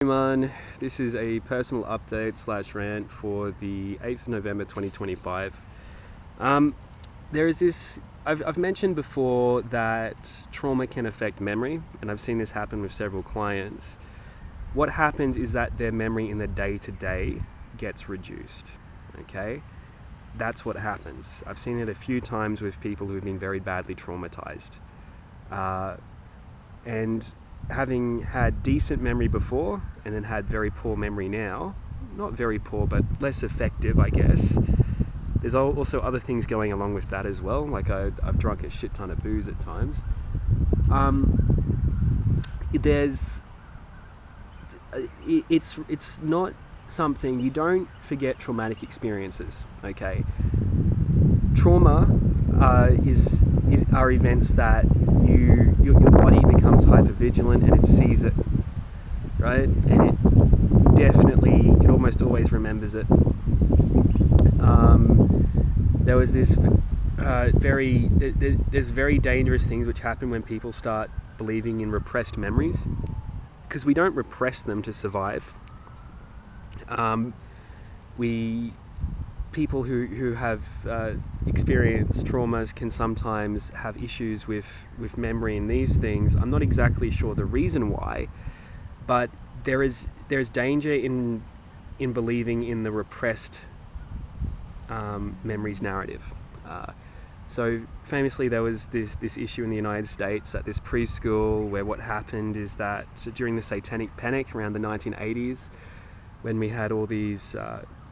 Everyone, this is a personal update / rant for the 8th of November 2025. There is this, I've mentioned before that trauma can affect memory, and I've seen this happen with several clients. What happens is that their memory in the day-to-day gets reduced, okay? That's what happens. I've seen it a few times with people who have been very badly traumatized. And having had decent memory before and then had very poor memory now, not very poor but less effective, I guess, there's also other things going along with that as well. Like I've drunk a shit ton of booze at times. It's not something, you don't forget traumatic experiences, okay? Trauma are events that your body becomes hypervigilant and it sees it, right? And it almost always remembers it. There was this there's very dangerous things which happen when people start believing in repressed memories, because we don't repress them to survive. People who have experienced traumas can sometimes have issues with memory and these things. I'm not exactly sure the reason why, but there's danger in believing in the repressed memories narrative. So famously, there was this issue in the United States at this preschool where what happened is that during the Satanic Panic around the 1980s, when we had all these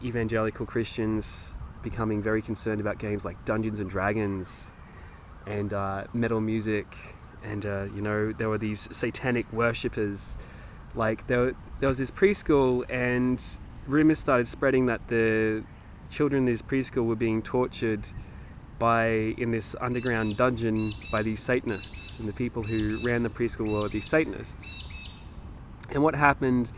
evangelical Christians becoming very concerned about games like Dungeons and Dragons and metal music, and there were these satanic worshippers. Like there was this preschool, and rumors started spreading that the children in this preschool were being tortured in this underground dungeon by these Satanists, and the people who ran the preschool were these Satanists. And what happened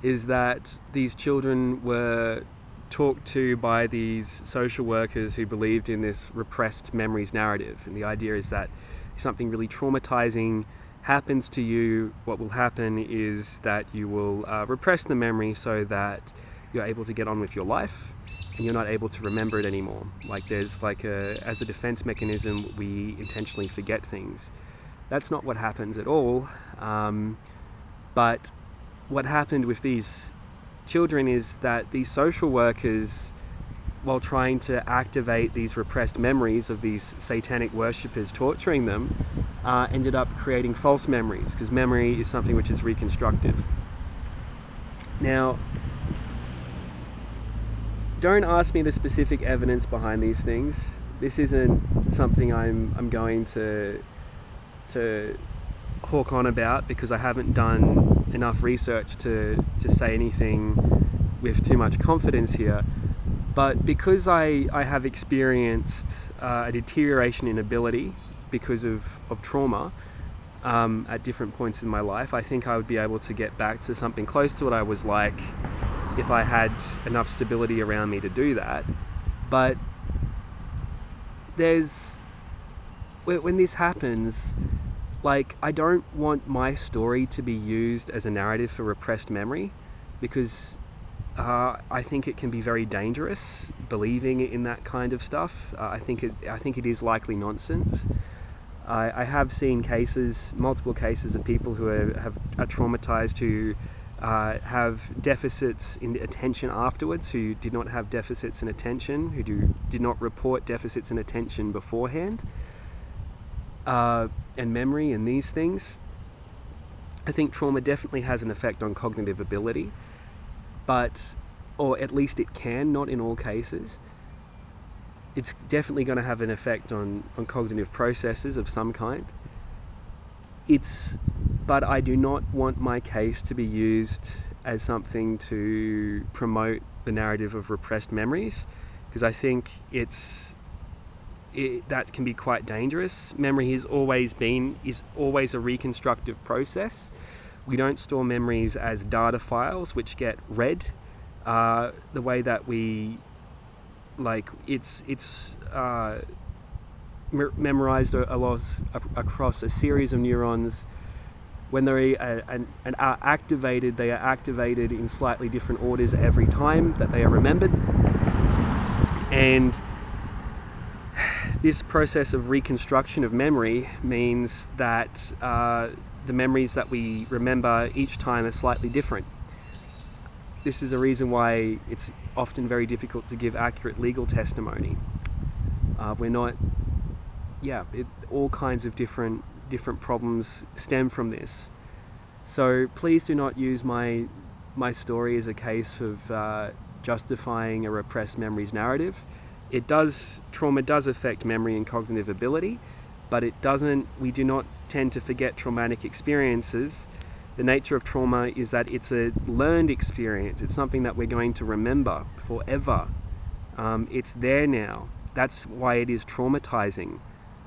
is that these children were talked to by these social workers who believed in this repressed memories narrative. And the idea is that if something really traumatizing happens to you, what will happen is that you will repress the memory so that you're able to get on with your life and you're not able to remember it anymore. Like as a defense mechanism, we intentionally forget things. That's not what happens at all. But what happened with these children is that these social workers, while trying to activate these repressed memories of these satanic worshippers torturing them, ended up creating false memories, because memory is something which is reconstructive. Now, don't ask me the specific evidence behind these things. This isn't something I'm going to hawk on about, because I haven't done enough research to say anything with too much confidence here. But because I have experienced a deterioration in ability because of trauma at different points in my life, I think I would be able to get back to something close to what I was like if I had enough stability around me to do that. But when this happens, like, I don't want my story to be used as a narrative for repressed memory, because I think it can be very dangerous believing in that kind of stuff. I think it is likely nonsense. I have seen multiple cases of people who are traumatized, who have deficits in attention afterwards, who did not have deficits in attention, who did not report deficits in attention beforehand, and memory and these things. I think trauma definitely has an effect on cognitive ability, or at least it can, not in all cases. It's definitely going to have an effect on cognitive processes of some kind. But I do not want my case to be used as something to promote the narrative of repressed memories, because I think that can be quite dangerous. Memory is always a reconstructive process. We don't store memories as data files which get read. The way that we, it's memorized across a series of neurons when they are activated, they are activated in slightly different orders every time that they are remembered. And this process of reconstruction of memory means that the memories that we remember each time are slightly different. This is a reason why it's often very difficult to give accurate legal testimony. All kinds of different problems stem from this. So please do not use my story as a case of justifying a repressed memories narrative. Trauma does affect memory and cognitive ability, but we do not tend to forget traumatic experiences. The nature of trauma is that it's a learned experience. It's something that we're going to remember forever. It's there now. That's why it is traumatizing,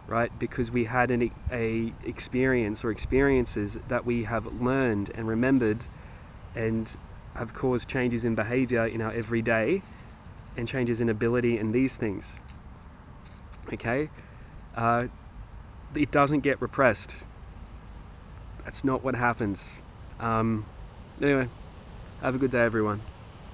right? Because we had a experience or experiences that we have learned and remembered and have caused changes in behavior in our everyday and changes in ability and these things. Okay? It doesn't get repressed. That's not what happens. Anyway, have a good day, everyone.